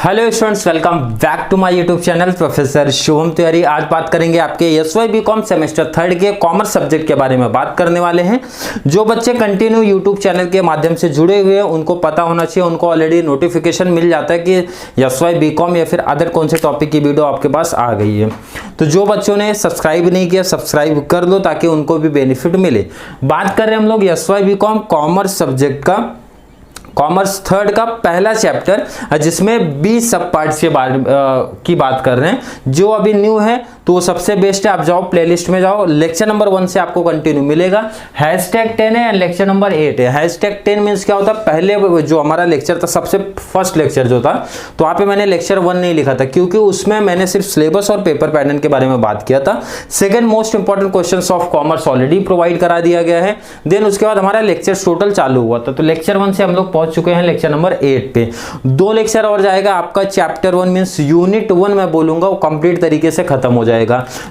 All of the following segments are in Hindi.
Hello students, welcome back to my YouTube channel professor Shubham Tiwari. आज बात करेंगे आपके एसवाई बीकॉम सेमेस्टर 3 के कॉमर्स सब्जेक्ट के बारे में बात करने वाले हैं। जो बच्चे कंटिन्यू यूट्यूब चैनल के माध्यम से जुड़े हुए हैं उनको पता होना चाहिए, उनको ऑलरेडी नोटिफिकेशन मिल जाता है कि एसवाई बीकॉम या फिर अदर कौन से टॉपिक की वीडियो आपके पास आ गई है। तो जो बच्चों ने सब्सक्राइब नहीं किया सब्सक्राइब कर दो ताकि उनको भी बेनिफिट मिले। बात कर रहे हैं हम लोग एसवाई बीकॉम कॉमर्स सब्जेक्ट का, कॉमर्स थर्ड का पहला चैप्टर, जिसमें 20 सब पार्ट्स की बात कर रहे हैं। जो अभी न्यू है तो वो सबसे बेस्ट है, आप जाओ प्लेलिस्ट में जाओ, लेक्चर नंबर 1 से आपको कंटिन्यू मिलेगा। #10 है, लेक्चर नंबर 8 है। #10 मीन्स क्या होता है, पहले जो हमारा लेक्चर था सबसे फर्स्ट लेक्चर जो था, तो वहाँ पे मैंने लेक्चर 1 नहीं लिखा था क्योंकि उसमें मैंने सिर्फ सिलेबस और पेपर पैटर्न के बारे में बात किया था। Second most important questions of commerce already provide करा दिया गया है। देन उसके बाद हमारा लेक्चर टोटल चालू हुआ था, तो लेक्चर 1 से हम लोग पहुंच चुके हैं लेक्चर नंबर 8 पे। 2 लेक्चर और जाएगा आपका चैप्टर 1 मीन्स यूनिट 1 मैं बोलूंगा वो कंप्लीट तरीके से खत्म हो जाएगा।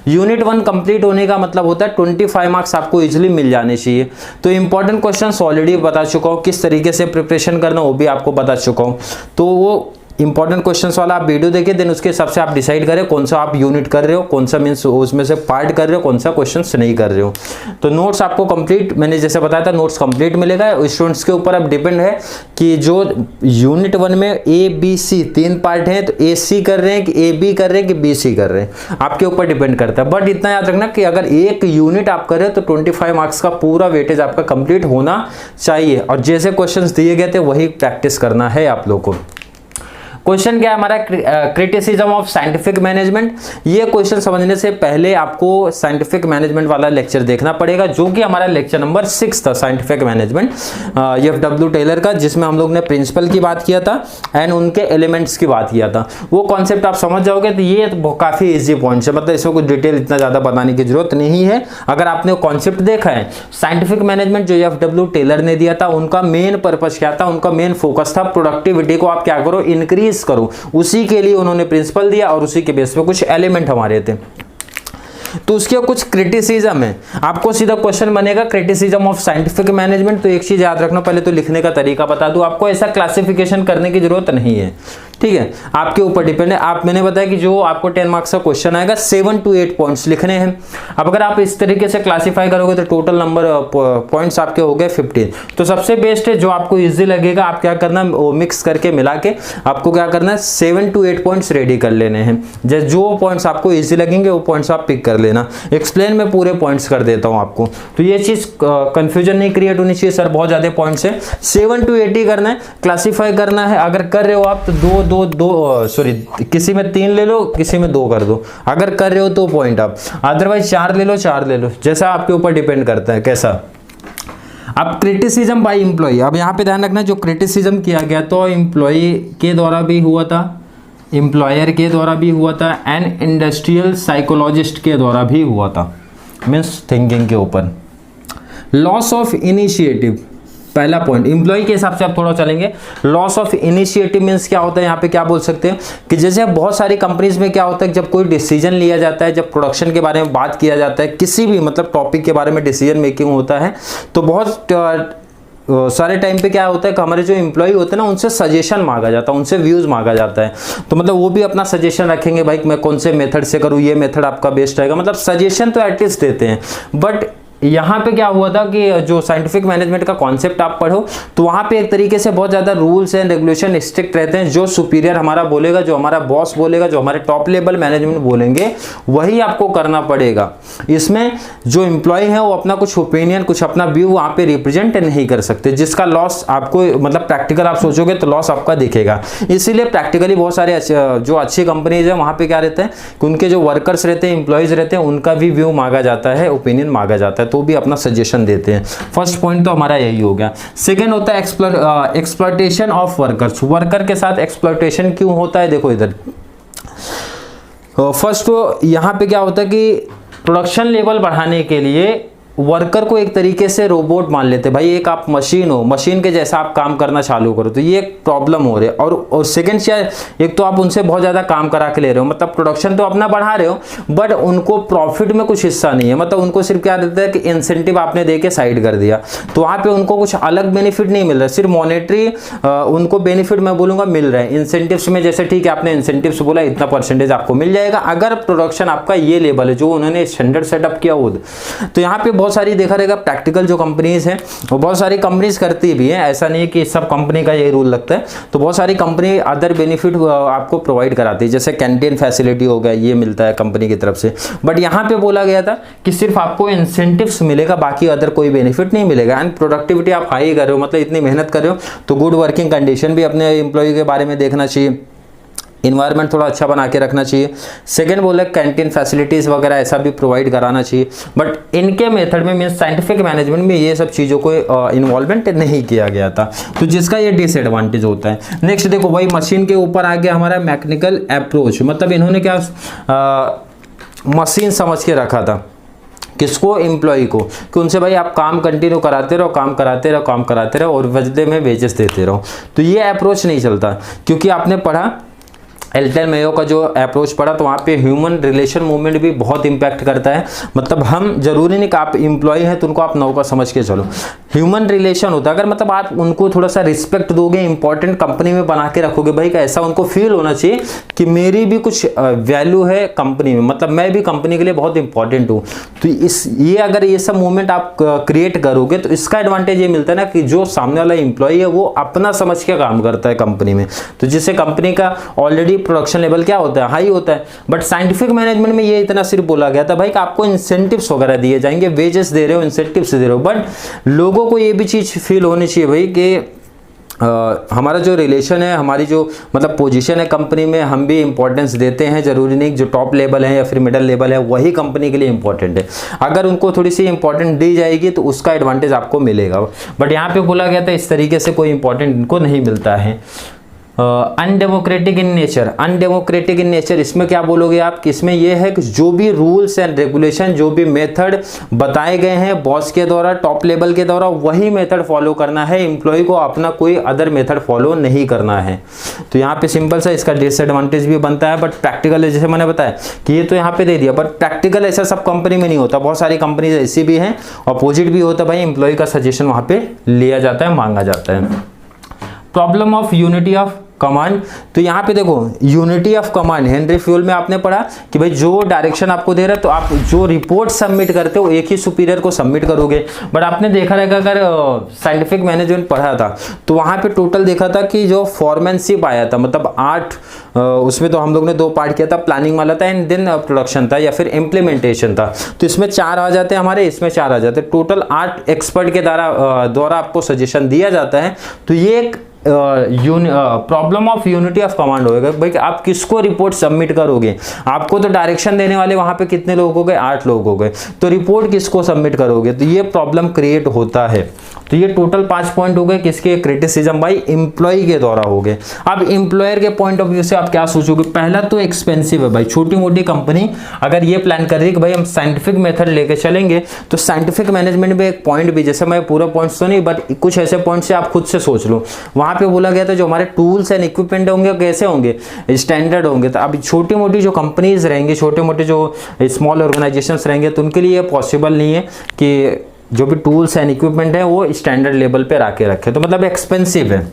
यूनिट 1 कंप्लीट होने का मतलब होता है 25 मार्क्स आपको इजीली मिल जाने चाहिए। तो इंपॉर्टेंट क्वेश्चंस ऑलरेडी बता चुका हूं, किस तरीके से प्रिपरेशन करना वो भी आपको बता चुका हूं। तो वो इंपॉर्टेंट क्वेश्चंस वाला आप वीडियो देखिए, देन उसके हिसाब से आप डिसाइड करें कौन सा आप यूनिट कर रहे हो, कौन सा मीन्स उसमें से पार्ट कर रहे हो, कौन सा क्वेश्चंस नहीं कर रहे हो। तो नोट्स आपको कंप्लीट, मैंने जैसे बताया था, नोट्स कंप्लीट मिलेगा। स्टूडेंट्स के ऊपर अब डिपेंड है कि जो यूनिट 1 में ए बी सी 3 पार्ट हैं, तो ए सी कर रहे हैं कि ए बी कर रहे हैं कि बी सी कर रहे हैं, आपके ऊपर डिपेंड करता है। बट इतना याद रखना कि अगर एक यूनिट आप कर रहे हो तो 25 मार्क्स का पूरा वेटेज आपका कंप्लीट होना चाहिए, और जैसे क्वेश्चंस दिए गए थे वही प्रैक्टिस करना है आप लोगों को। क्वेश्चन क्या है हमारा, क्रिटिसिज्म ऑफ साइंटिफिक मैनेजमेंट। ये क्वेश्चन समझने से पहले आपको साइंटिफिक मैनेजमेंट वाला लेक्चर देखना पड़ेगा, जो कि हमारा लेक्चर नंबर 6 था, साइंटिफिक मैनेजमेंट F.W. टेलर का, जिसमें हम लोग ने प्रिंसिपल की बात किया था एंड उनके एलिमेंट्स की बात किया था। वो कॉन्सेप्ट आप समझ जाओगे तो ये काफी इजी पॉइंट्स है, मतलब इसमें कुछ डिटेल इतना ज्यादा बताने की जरूरत नहीं है। अगर आपने कॉन्सेप्ट देखा है, साइंटिफिक मैनेजमेंट जो F.W. टेलर ने दिया था, उनका मेन पर्पस क्या था, उनका मेन फोकस था प्रोडक्टिविटी को आप क्या करो, इंक्रीज करो। उसी के लिए उन्होंने प्रिंसिपल दिया और उसी के बेस पे कुछ एलिमेंट हमारे थे। तो उसके कुछ क्रिटिसिज्म है, आपको सीधा क्वेश्चन बनेगा क्रिटिसिज्म ऑफ साइंटिफिक मैनेजमेंट। तो एक चीज याद रखना, पहले तो लिखने का तरीका बता दूं, आपको ऐसा क्लासिफिकेशन करने की जरूरत नहीं है, ठीक है, आपके ऊपर डिपेंड है। आप, मैंने बताया कि जो आपको 10 मार्क्स का क्वेश्चन आएगा 7 to 8 पॉइंट्स लिखने हैं। अब अगर आप इस तरीके से क्लासीफाई करोगे तो टोटल नंबर पॉइंट्स आपके हो गए 15। तो सबसे बेस्ट है जो आपको इजी लगेगा, आप क्या करना, वो मिक्स करके मिला के आपको क्या करना है, 7 to 8 पॉइंट्स रेडी कर लेने हैं। जो पॉइंट्स आपको इजी लगेंगे वो पॉइंट्स आप पिक कर लेना। एक्सप्लेन में पूरे पॉइंट्स कर देता हूं आपको, तो ये चीज कंफ्यूजन नहीं क्रिएट होनी चाहिए, सर बहुत ज्यादा पॉइंट्स है। 7 to 8 ही करना है, क्लासीफाई करना है। अगर कर रहे हो आप तो किसी में 3 ले लो, किसी में 2 कर दो, अगर कर रहे हो तो पॉइंट आप, अदरवाइज 4 ले लो, जैसा आपके ऊपर डिपेंड करता है कैसा। अब क्रिटिसिज्म बाय एम्प्लॉय, अब यहाँ पे ध्यान रखना, जो क्रिटिसिज्म किया गया तो एम्प्लॉय के द्वारा भी हुआ था, एम्प्लॉयर के द्वारा भी हुआ था एंड इंडस्ट्रियल साइकोलॉजिस्ट के द्वारा भी हुआ था, मीन्स थिंकिंग के ऊपर। लॉस ऑफ इनिशिएटिव, पहला पॉइंट एम्प्लॉय के हिसाब से आप थोड़ा चलेंगे। लॉस ऑफ इनिशिएटिव मींस क्या होता है, यहाँ पे क्या बोल सकते हैं कि जैसे बहुत सारी कंपनीज में क्या होता है, जब कोई डिसीजन लिया जाता है, जब प्रोडक्शन के बारे में बात किया जाता है, किसी भी मतलब टॉपिक के बारे में डिसीजन मेकिंग होता है, तो बहुत सारे टाइम पे क्या होता है कि हमारे जो एम्प्लॉय होते हैं ना, उनसे सजेशन मांगा जाता है, उनसे व्यूज मांगा जाता है। तो मतलब वो भी अपना सजेशन रखेंगे, भाई मैं कौन से मेथड से करूँ, ये मेथड आपका बेस्ट रहेगा, मतलब सजेशन तो एटलीस्ट देते हैं। बट यहाँ पे क्या हुआ था कि जो साइंटिफिक मैनेजमेंट का कॉन्सेप्ट आप पढ़ो तो वहाँ पे एक तरीके से बहुत ज़्यादा रूल्स एंड रेगुलेशन स्ट्रिक्ट रहते हैं। जो सुपीरियर हमारा बोलेगा, जो हमारा बॉस बोलेगा, जो हमारे टॉप लेवल मैनेजमेंट बोलेंगे, वही आपको करना पड़ेगा। इसमें जो एम्प्लॉय है वो अपना कुछ ओपिनियन, कुछ अपना व्यू वहाँ पे रिप्रेजेंट नहीं कर सकते, जिसका लॉस आपको, मतलब प्रैक्टिकल आप सोचोगे तो लॉस आपका दिखेगा। इसीलिए प्रैक्टिकली बहुत सारे जो अच्छी कंपनीज है वहाँ पे क्या रहते हैं कि उनके जो वर्कर्स रहते हैं, एम्प्लॉयज रहते हैं, उनका भी व्यू मांगा जाता है, ओपिनियन मांगा जाता है, तो भी अपना सजेशन देते हैं। फर्स्ट पॉइंट तो हमारा यही हो गया। सेकंड होता है एक्सप्लॉयटेशन ऑफ वर्कर्स। वर्कर के साथ एक्सप्लॉयटेशन क्यों होता है, देखो इधर फर्स्ट तो यहाँ पे क्या होता है कि प्रोडक्शन लेवल बढ़ाने के लिए वर्कर को एक तरीके से रोबोट मान लेते हैं भाई, एक आप मशीन हो, मशीन के जैसा आप काम करना चालू करो, तो ये एक प्रॉब्लम हो रही है। और सेकंड चीज, एक तो आप उनसे बहुत ज़्यादा काम करा के ले रहे हो, मतलब प्रोडक्शन तो अपना बढ़ा रहे हो बट उनको प्रॉफिट में कुछ हिस्सा नहीं है, मतलब उनको सिर्फ क्या देता है कि इंसेंटिव आपने दे के साइड कर दिया, तो वहाँ पे उनको कुछ अलग बेनिफिट नहीं मिल रहा, सिर्फ मॉनेटरी उनको बेनिफिट मैं बोलूँगा मिल रहा है। इंसेंटिव्स में जैसे ठीक है आपने इंसेंटिव्स बोला इतना परसेंटेज आपको मिल जाएगा अगर प्रोडक्शन आपका ये लेवल है जो उन्होंने स्टैंडर्ड सेटअप किया हो। तो यहाँ पे बहुत सारी देखा रहेगा प्रैक्टिकल जो कंपनीज हैं और बहुत सारी कंपनीज करती भी हैं, ऐसा नहीं है कि सब कंपनी का ये रूल लगता है, तो बहुत सारी कंपनी अदर बेनिफिट आपको प्रोवाइड कराती है, जैसे कैंटीन फैसिलिटी हो गया ये मिलता है कंपनी की तरफ से। बट यहाँ पे बोला गया था कि सिर्फ आपको इंसेंटिव्स मिलेगा, बाकी अदर कोई बेनिफिट नहीं मिलेगा। एंड प्रोडक्टिविटी आप हाई कर रहे हो, मतलब इतनी मेहनत कर रहे हो, तो गुड वर्किंग कंडीशन भी अपने एम्प्लॉय के बारे में देखना चाहिए, इन्वायरमेंट थोड़ा अच्छा बना के रखना चाहिए। सेकंड बोला कैंटीन फैसिलिटीज़ वगैरह ऐसा भी प्रोवाइड कराना चाहिए, बट इनके मेथड में मीन्स साइंटिफिक मैनेजमेंट में ये सब चीज़ों को इन्वॉल्वमेंट नहीं किया गया था, तो जिसका ये डिसएडवांटेज होता है। नेक्स्ट देखो भाई, मशीन के ऊपर आ गया हमारा मैकेनिकल अप्रोच, मतलब इन्होंने क्या मशीन समझ के रखा था किसको, एम्प्लॉय को, कि उनसे भाई आप काम कंटिन्यू कराते रहो, काम कराते रहो, काम कराते रहो और बदले में वेजेस देते रहो। तो ये अप्रोच नहीं चलता, क्योंकि आपने पढ़ा एल्टन मेयो का जो अप्रोच पढ़ा तो वहाँ पे ह्यूमन रिलेशन मूवमेंट भी बहुत इंपैक्ट करता है, मतलब हम जरूरी नहीं कि आप एम्प्लॉय हैं तो उनको आप नौकर समझ के चलो, ह्यूमन रिलेशन होता है। अगर मतलब आप उनको थोड़ा सा रिस्पेक्ट दोगे, इंपॉर्टेंट कंपनी में बना के रखोगे भाई, का ऐसा उनको फील होना चाहिए कि मेरी भी कुछ वैल्यू है कंपनी में, मतलब मैं भी कंपनी के लिए बहुत इंपॉर्टेंट हूँ। तो ये अगर ये सब मूवमेंट आप क्रिएट करोगे तो इसका एडवांटेज ये मिलता है ना कि जो सामने वाला एम्प्लॉय है वो अपना समझ के काम करता है कंपनी में, तो जिससे कंपनी का ऑलरेडी प्रोडक्शन लेवल क्या होता है, हाई होता है। बट साइंटिफिक मैनेजमेंट में ये इतना सिर्फ बोला गया था भाई कि आपको इंसेंटिव्स वगैरह दिए जाएंगे, वेजेस दे रहे हो, इंसेंटिव्स दे रहे हो, बट लोगों को ये भी चीज़ फील होनी चाहिए भाई कि हमारा जो रिलेशन है, हमारी जो मतलब पोजीशन है कंपनी में, हम भी इंपॉर्टेंस देते हैं, जरूरी नहीं जो टॉप लेवल है या फिर मिडिल लेवल है वही कंपनी के लिए इंपॉर्टेंट है। अगर उनको थोड़ी सी इंपॉर्टेंट दी जाएगी तो उसका एडवांटेज आपको मिलेगा, बट यहाँ पे बोला गया था इस तरीके से कोई इंपॉर्टेंट इनको नहीं मिलता है। Undemocratic in nature, undemocratic in nature इसमें क्या बोलोगे आप कि इसमें यह है कि जो भी रूल्स एंड रेगुलेशन, जो भी मेथड बताए गए हैं बॉस के द्वारा, टॉप लेवल के द्वारा, वही मेथड फॉलो करना है, एम्प्लॉय को अपना कोई अदर मेथड फॉलो नहीं करना है। तो यहाँ पे सिंपल सा इसका डिसएडवांटेज भी बनता है, बट प्रैक्टिकल जैसे मैंने बताया कि ये तो यहाँ पे दे दिया, बट प्रैक्टिकल ऐसा सब कंपनी में नहीं होता, बहुत सारी कंपनी ऐसी भी हैं, अपोजिट भी होता है भाई, एम्प्लॉय का सजेशन वहाँ पे लिया जाता है, मांगा जाता है। Problem of unity of command, तो यहाँ पे देखो unity of command, Henry fuel में आपने पढ़ा कि भाई जो डायरेक्शन आपको दे रहा है तो आप जो रिपोर्ट सबमिट करते हो एक ही सुपीरियर को सबमिट करोगे। बट आपने देखा रहेगा अगर साइंटिफिक मैनेजमेंट पढ़ा था तो वहाँ पे टोटल देखा था कि जो फॉरमैनशिप आया था, मतलब 8 उसमें तो हम लोग ने 2 पार्ट किया था, प्लानिंग वाला था एंड देन प्रोडक्शन था या फिर इम्प्लीमेंटेशन था, तो इसमें 4 आ जाते हैं हमारे, इसमें 4 आ जाते हैं, टोटल 8 एक्सपर्ट के द्वारा आपको सजेशन दिया जाता है। तो ये एक problem of unity of command होगा भाई कि आप किसको रिपोर्ट सबमिट करोगे। आपको तो डायरेक्शन देने वाले वहां पे कितने लोग हो गए, 8 लोग हो गए, तो रिपोर्ट किसको सबमिट करोगे, तो ये प्रॉब्लम क्रिएट होता है। तो ये टोटल 5 पॉइंट हो गए किसके, क्रिटिसिज्म बाई एम्प्लॉय के द्वारा हो गए। अब एम्प्लॉयर के पॉइंट ऑफ व्यू से आप क्या सोचोगे, पहला तो एक्सपेंसिव है भाई, छोटी मोटी कंपनी अगर ये प्लान कर रही है कि भाई हम साइंटिफिक मेथड लेके चलेंगे, तो साइंटिफिक मैनेजमेंट में एक पॉइंट भी, जैसे मैं पूरा पॉइंट्स तो नहीं बट कुछ ऐसे पॉइंट से आप खुद से सोच लो, वहां पे बोला गया था जो हमारे टूल्स एंड इक्विपमेंट होंगे कैसे होंगे, स्टैंडर्ड होंगे। तो अभी छोटी मोटी जो कंपनीज रहेंगी, छोटे मोटे जो स्मॉल ऑर्गेनाइजेशंस रहेंगे, तो उनके लिए पॉसिबल नहीं है कि जो भी टूल्स एंड इक्विपमेंट है वो स्टैंडर्ड लेवल पे रखे रखे, तो मतलब एक्सपेंसिव है।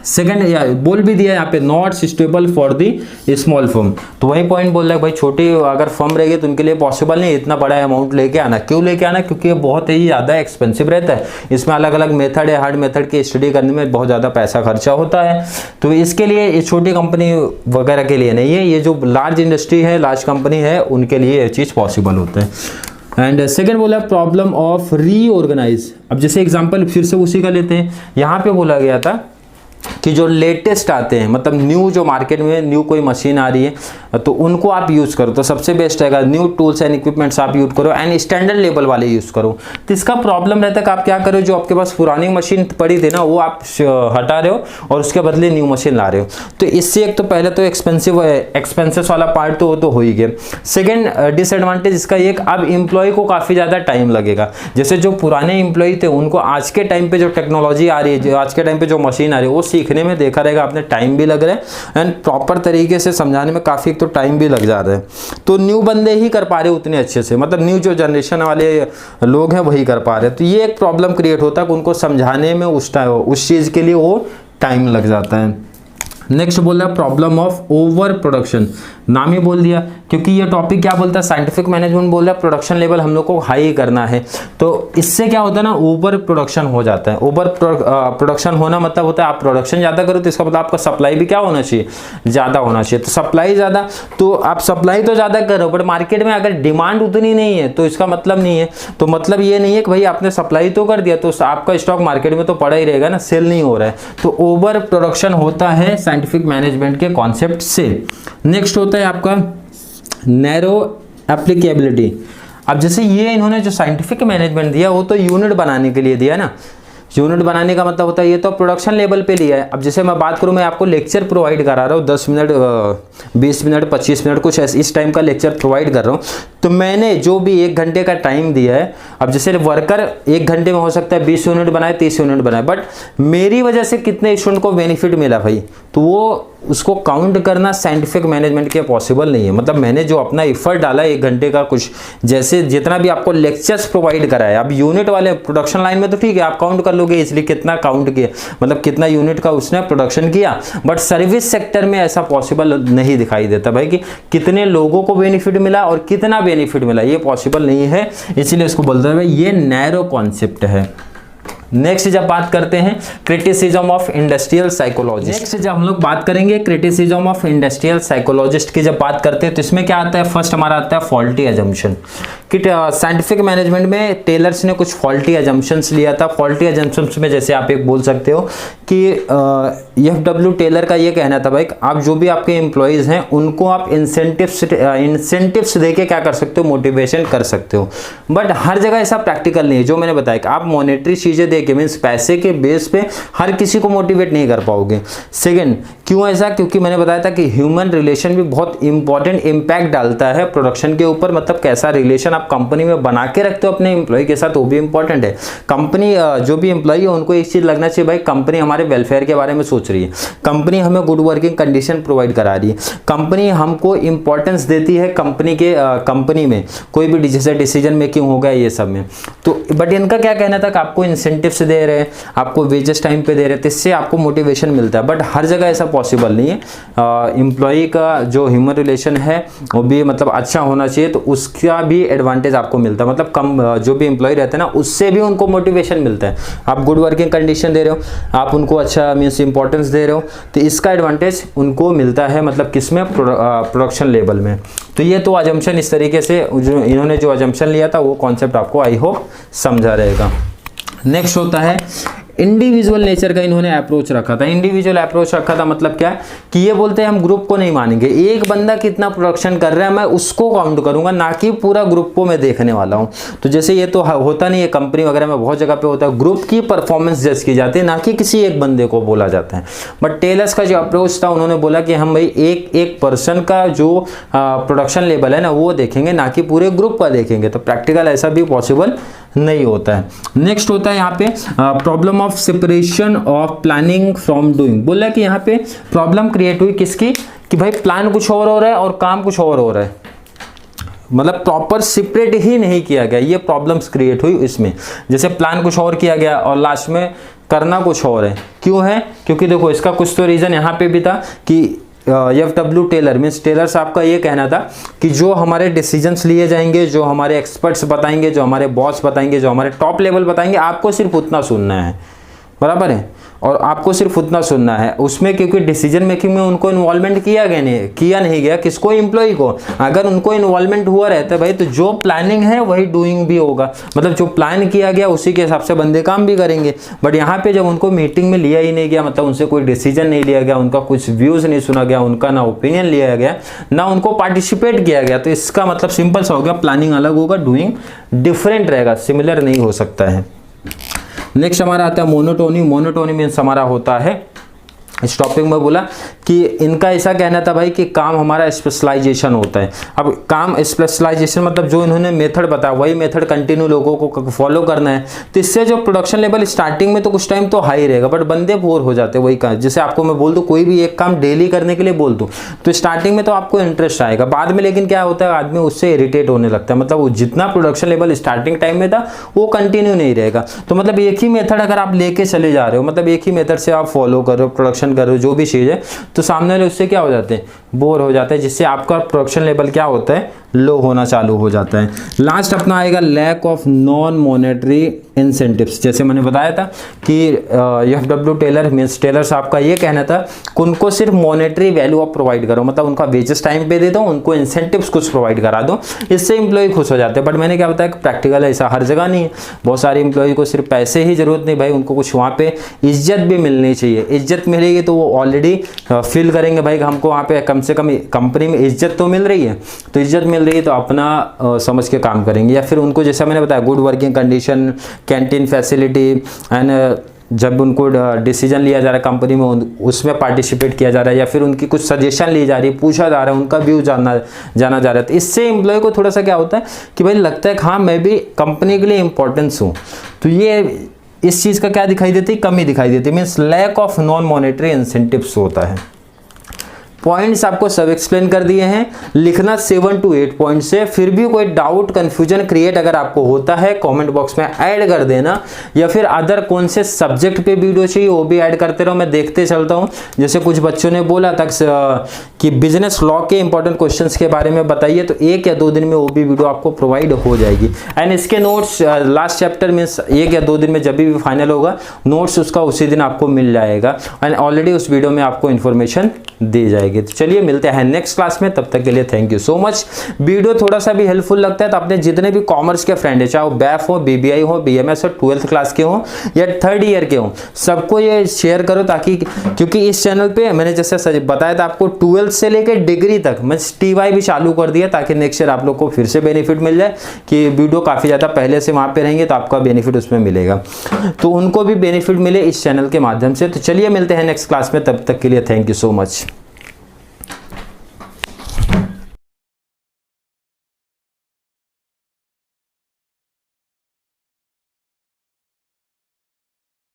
सेकंड बोल भी दिया यहाँ पे not sustainable for the small firm, तो वही पॉइंट बोल रहा है भाई छोटी अगर फर्म रहेगी तो उनके लिए पॉसिबल नहीं इतना बड़ा अमाउंट लेके आना। क्यों लेके आना, क्योंकि ये बहुत ही ज़्यादा एक्सपेंसिव रहता है, इसमें अलग अलग मेथड है, हार्ड मेथड की स्टडी करने में बहुत ज़्यादा पैसा खर्चा होता है, तो इसके लिए ये छोटी कंपनी वगैरह के लिए नहीं है, ये जो लार्ज इंडस्ट्री है, लार्ज कंपनी है, उनके लिए ये चीज़ पॉसिबल होता है। एंड सेकेंड बोला प्रॉब्लम ऑफ रीऑर्गेनाइज। अब जैसे एग्जाम्पल फिर से उसी का लेते हैं, यहाँ पे बोला गया था कि जो लेटेस्ट आते हैं, मतलब न्यू जो मार्केट में न्यू कोई मशीन आ रही है तो उनको आप यूज़ करो तो सबसे बेस्ट रहेगा। न्यू टूल्स एंड इक्विपमेंट्स आप यूज़ करो एंड स्टैंडर्ड लेवल वाले यूज़ करो। तो इसका प्रॉब्लम रहता है कि आप क्या करो, जो आपके पास पुरानी मशीन पड़ी थी ना वो आप हटा रहे हो और उसके बदले न्यू मशीन ला रहे हो। तो इससे एक तो पहले तो एक्सपेंसेस वाला पार्ट तो हो ही गया। सेकेंड डिसएडवांटेज इसका एक, अब एम्प्लॉय को काफ़ी ज़्यादा टाइम लगेगा। जैसे जो पुराने एम्प्लॉय थे उनको आज के टाइम पे जो टेक्नोलॉजी आ रही है, जो आज के टाइम पे जो मशीन आ रही है वो सीखने में देखा रहेगा आपने टाइम भी लग रहा है एंड प्रॉपर तरीके से समझाने में काफ़ी तो टाइम भी लग जा रहा है। तो न्यू बंदे ही कर पा रहे उतने अच्छे से, मतलब न्यू जो जनरेशन वाले लोग हैं वही कर पा रहे हैं। तो ये एक प्रॉब्लम क्रिएट होता है कि उनको समझाने में उस चीज़ के लिए वो टाइम लग जाता है। नेक्स्ट बोल रहा है प्रॉब्लम ऑफ ओवर प्रोडक्शन, नाम ही बोल दिया, क्योंकि ये टॉपिक क्या बोलता है, साइंटिफिक मैनेजमेंट बोल रहा है प्रोडक्शन लेवल हम लोग को हाई करना है। तो इससे क्या होता है ना, ओवर प्रोडक्शन हो जाता है। ओवर प्रोडक्शन होना मतलब होता है आप प्रोडक्शन ज़्यादा करो तो इसका मतलब आपका सप्लाई भी क्या होना चाहिए, ज़्यादा होना चाहिए। तो सप्लाई ज़्यादा, तो आप सप्लाई तो ज़्यादा करो बट मार्केट में अगर डिमांड उतनी नहीं है तो इसका मतलब नहीं है, तो मतलब ये नहीं है कि भाई आपने सप्लाई तो कर दिया तो आपका स्टॉक मार्केट में तो पड़ा ही रहेगा ना, सेल नहीं हो रहा है। तो ओवर प्रोडक्शन होता है साइंटिफिक मैनेजमेंट के कॉन्सेप्ट से। नेक्स्ट होता है आपका नैरो एप्लीकेबिलिटी। अब जैसे ये इन्होंने जो साइंटिफिक मैनेजमेंट दिया वो तो यूनिट बनाने के लिए दिया ना, यूनिट बनाने का मतलब होता है ये तो प्रोडक्शन लेवल पे लिया है। अब जैसे मैं बात करूं, मैं आपको लेक्चर प्रोवाइड करा रहा हूँ 10 मिनट 20 मिनट 25 मिनट कुछ इस टाइम का लेक्चर प्रोवाइड कर रहा हूँ, तो मैंने जो भी 1 घंटे का टाइम दिया है, अब जैसे वर्कर 1 घंटे में हो सकता है 20 यूनिट बनाए 30 यूनिट बनाए, बट मेरी वजह से कितने स्टूडेंट को बेनिफिट मिला भाई, तो वो उसको काउंट करना साइंटिफिक मैनेजमेंट के पॉसिबल नहीं है। मतलब मैंने जो अपना एफर्ट डाला 1 घंटे का, कुछ जैसे जितना भी आपको लेक्चर्स प्रोवाइड करा है, अब यूनिट वाले प्रोडक्शन लाइन में तो ठीक है आप काउंट कर लोगे इसलिए कितना काउंट किया, मतलब कितना यूनिट का उसने प्रोडक्शन किया, बट सर्विस सेक्टर में ऐसा पॉसिबल नहीं दिखाई देता भाई कि कितने लोगों को बेनिफिट मिला और कितना बेनिफिट मिला, ये पॉसिबल नहीं है, इसीलिए इसको बोलते हैं भाई ये नैरो कॉन्सेप्ट है। नेक्स्ट जब बात करते हैं criticism of industrial psychologist, next जब हम लोग बात करेंगे क्रिटिसिज्म ऑफ इंडस्ट्रियल साइकोलॉजिस्ट की जब बात करते हैं तो इसमें क्या आता है, फर्स्ट हमारा आता है फॉल्टी एजम्पशन कि साइंटिफिक मैनेजमेंट में टेलर्स ने कुछ फॉल्टी एजम्पशंस लिया था। फॉल्टी एजम्पशंस में जैसे आप एक बोल सकते हो कि एफडब्ल्यू टेलर का ये कहना था भाई आप जो भी आपके एम्प्लॉयज़ हैं उनको आप इंसेंटिव्स दे के क्या कर सकते हो, मोटिवेशन कर सकते हो, बट हर जगह ऐसा प्रैक्टिकल नहीं है। जो मैंने बताया कि आप मॉनेटरी चीज़ें दे के मीन्स पैसे के बेस पे हर किसी को मोटिवेट नहीं कर पाओगे। सेकेंड, क्यों ऐसा, क्योंकि मैंने बताया था कि ह्यूमन रिलेशन भी बहुत इंपॉर्टेंट इम्पैक्ट डालता है प्रोडक्शन के ऊपर, मतलब कैसा रिलेशन आप कंपनी में बना के रखते हो अपने एम्प्लॉय के साथ वो भी इंपॉर्टेंट है। कंपनी जो भी एम्प्लॉय है उनको एक चीज़ लगना चाहिए भाई कंपनी हमारे वेलफेयर के बारे में सोच रही है, कंपनी हमें गुड वर्किंग कंडीशन प्रोवाइड करा रही है, कंपनी हमको इंपॉर्टेंस देती है कंपनी में कोई भी जैसे डिसीजन मेकिंग होगा ये सब में। तो बट इनका क्या कहना था कि आपको इंसेंटिव्स दे रहे हैं, आपको वेजेस टाइम पे दे रहे हैं, तो इससे आपको मोटिवेशन मिलता है, बट हर जगह ऐसा पॉसिबल नहीं है। एम्प्लॉय का जो ह्यूमन रिलेशन है वो भी मतलब अच्छा होना चाहिए, तो उसका भी एडवांटेज आपको मिलता है, मतलब कम जो भी एम्प्लॉय रहते हैं ना उससे भी उनको मोटिवेशन मिलता है। आप गुड वर्किंग कंडीशन दे रहे हो, आप उनको अच्छा मीन्स इंपॉर्टेंस दे रहे हो, तो इसका एडवांटेज उनको मिलता है, मतलब किसमें, प्रोडक्शन लेवल में। तो ये तो अजम्पशन इस तरीके से जो इन्होंने जो अजम्पशन लिया था वो कॉन्सेप्ट आपको आई होप समझा रहेगा। नेक्स्ट होता है इंडिविजुअल नेचर का इन्होंने अप्रोच रखा था। इंडिविजुअल अप्रोच रखा था मतलब क्या कि ये बोलते हैं हम ग्रुप को नहीं मानेंगे, एक बंदा कितना प्रोडक्शन कर रहा है मैं उसको काउंट करूंगा, ना कि पूरा ग्रुप को मैं देखने वाला हूं। तो जैसे ये तो होता नहीं है, कंपनी वगैरह में बहुत जगह पे होता है ग्रुप की परफॉर्मेंस जज की जाती है, ना कि किसी एक बंदे को बोला जाता है। बट टेलर्स का जो अप्रोच था उन्होंने बोला कि हम भाई एक पर्सन का जो प्रोडक्शन लेवल है ना वो देखेंगे, ना कि पूरे ग्रुप का देखेंगे। तो प्रैक्टिकल ऐसा भी पॉसिबल नहीं होता है। नेक्स्ट होता है यहाँ पे problem of separation of planning from doing. बोला कि यहाँ पे प्रॉब्लम क्रिएट हुई किसकी, कि भाई प्लान कुछ और हो रहा है और काम कुछ और हो रहा है, मतलब प्रॉपर सेपरेट ही नहीं किया गया, ये प्रॉब्लम्स क्रिएट हुई इसमें। जैसे प्लान कुछ और किया गया और लास्ट में करना कुछ और है। क्यों है, क्योंकि देखो इसका कुछ तो रीजन यहाँ पे भी था कि एफडब्ल्यू टेलर मीन्स टेलर साहब का ये कहना था कि जो हमारे डिसीजंस लिए जाएंगे, जो हमारे एक्सपर्ट्स बताएंगे, जो हमारे बॉस बताएंगे, जो हमारे टॉप लेवल बताएंगे, आपको सिर्फ उतना सुनना है, बराबर है। और आपको सिर्फ उतना सुनना है उसमें, क्योंकि डिसीजन मेकिंग में उनको इन्वॉल्वमेंट किया नहीं गया। किसको? एम्प्लॉय को। अगर उनको इन्वॉल्वमेंट हुआ रहता भाई तो जो प्लानिंग है वही डूइंग भी होगा, मतलब जो प्लान किया गया उसी के हिसाब से बंदे काम भी करेंगे। बट यहाँ पे जब उनको मीटिंग में लिया ही नहीं गया, मतलब उनसे कोई डिसीजन नहीं लिया गया, उनका कुछ व्यूज नहीं सुना गया, उनका ना ओपिनियन लिया गया, ना उनको पार्टिसिपेट किया गया, तो इसका मतलब सिंपल सा हो गया, प्लानिंग अलग होगा, डूइंग डिफरेंट रहेगा, सिमिलर नहीं हो सकता है। नेक्स्ट हमारा आता है मोनोटोनी। मोनोटोनी मीन्स हमारा होता है, इस टॉपिक में बोला कि इनका ऐसा कहना था भाई कि काम हमारा स्पेशलाइजेशन होता है। अब काम स्पेशलाइजेशन मतलब जो इन्होंने मेथड बताया वही मेथड कंटिन्यू लोगों को फॉलो करना है, तो इससे जो प्रोडक्शन लेवल स्टार्टिंग में तो कुछ टाइम तो हाई रहेगा, बट बंदे बोर हो जाते हैं वही काम। जैसे आपको मैं बोल दूँ कोई भी एक काम डेली करने के लिए बोल दूँ तो स्टार्टिंग में तो आपको इंटरेस्ट आएगा, बाद में लेकिन क्या होता है आदमी उससे इरिटेट होने लगता है, मतलब वो जितना प्रोडक्शन लेवल स्टार्टिंग टाइम में था वो कंटिन्यू नहीं रहेगा। तो मतलब एक ही मेथड अगर आप लेके चले जा रहे हो, मतलब एक ही मेथड से आप फॉलो करो, प्रोडक्शन करो, जो भी चीज़ है, तो सामने वाले उससे क्या हो जाते हैं, बोर हो जाते हैं, जिससे आपका प्रोडक्शन लेवल क्या होता है, लो होना चालू हो जाता है। लास्ट अपना आएगा lack of non monetary incentives. जैसे मैंने बताया था कि एफडब्ल्यू टेलर मीन्स टेलर साहब का ये कहना था कि उनको सिर्फ मॉनेटरी वैल्यू आप प्रोवाइड करो, मतलब उनका वेजेस टाइम पे दे दो, उनको इंसेंटिव्स कुछ प्रोवाइड करा दो, इससे इंप्लॉय खुश हो जाते हैं। बट मैंने क्या बताया कि प्रैक्टिकल ऐसा हर जगह नहीं है, बहुत सारे इंप्लॉय को सिर्फ पैसे ही जरूरत नहीं भाई, उनको कुछ वहाँ पे इज्जत भी मिलनी चाहिए। इज्जत मिलेगी तो वो ऑलरेडी फील करेंगे भाई हमको वहाँ पे कम से कम कंपनी में इज्जत तो मिल रही है, तो इज्जत मिल रही है तो अपना समझ के काम करेंगे। या फिर उनको जैसा मैंने बताया good working condition, canteen facility and जब उनको डिसीजन लिया जा रहा है कंपनी में उसमें पार्टिसिपेट किया जा रहा है, या फिर उनकी कुछ सजेशन ली जा रही है, पूछा जा रहा है, उनका व्यू जाना जा रहा है, तो इससे एम्प्लॉय को थोड़ा सा क्या होता है कि भाई लगता है कि हाँ मैं भी कंपनी के लिए इंपॉर्टेंस हूँ। तो ये इस चीज़ का क्या दिखाई देती है, कमी दिखाई देती है, means lack of non monetary incentives होता है। पॉइंट्स आपको सब एक्सप्लेन कर दिए हैं, लिखना 7 to 8 पॉइंट से। फिर भी कोई डाउट कंफ्यूजन क्रिएट अगर आपको होता है कमेंट बॉक्स में ऐड कर देना, या फिर अदर कौन से सब्जेक्ट पे वीडियो चाहिए वो भी ऐड करते रहो, मैं देखते चलता हूँ। जैसे कुछ बच्चों ने बोला था कि बिजनेस लॉ के इंपॉर्टेंट क्वेश्चंस के बारे में बताइए, तो 1 या 2 दिन में वो भी वीडियो आपको प्रोवाइड हो जाएगी। एंड इसके नोट्स लास्ट चैप्टर में 1 या 2 दिन में जब भी फाइनल होगा नोट्स उसका उसी दिन आपको मिल जाएगा, एंड ऑलरेडी उस वीडियो में आपको इन्फॉर्मेशन दी जाएगी। तो चलिए मिलते हैं नेक्स्ट क्लास में, तब तक के लिए thank you so much. Video थोड़ा सा भी हेल्पफुल लगता है तो अपने जितने भी कॉमर्स के फ्रेंड है, चाहे वो बैफ हो, बीबीआई हो, बीएमएस हो, 12th क्लास के हो या 3rd ईयर के हो, सबको ये शेयर करो, ताकि क्योंकि इस चैनल पे मैंने जैसे बताया था आपको 12th से लेकर डिग्री तक मैं टीवाई भी चालू कर दिया, ताकि नेक्स्ट ईयर आप लोग को फिर से बेनिफिट मिल जाए कि वीडियो काफ़ी ज़्यादा पहले से वहाँ पे रहेंगे तो आपका बेनिफिट उसमें मिलेगा, तो उनको भी बेनिफिट मिले इस चैनल के माध्यम से। तो चलिए मिलते हैं नेक्स्ट क्लास में, तब तक के लिए थैंक यू सो मच।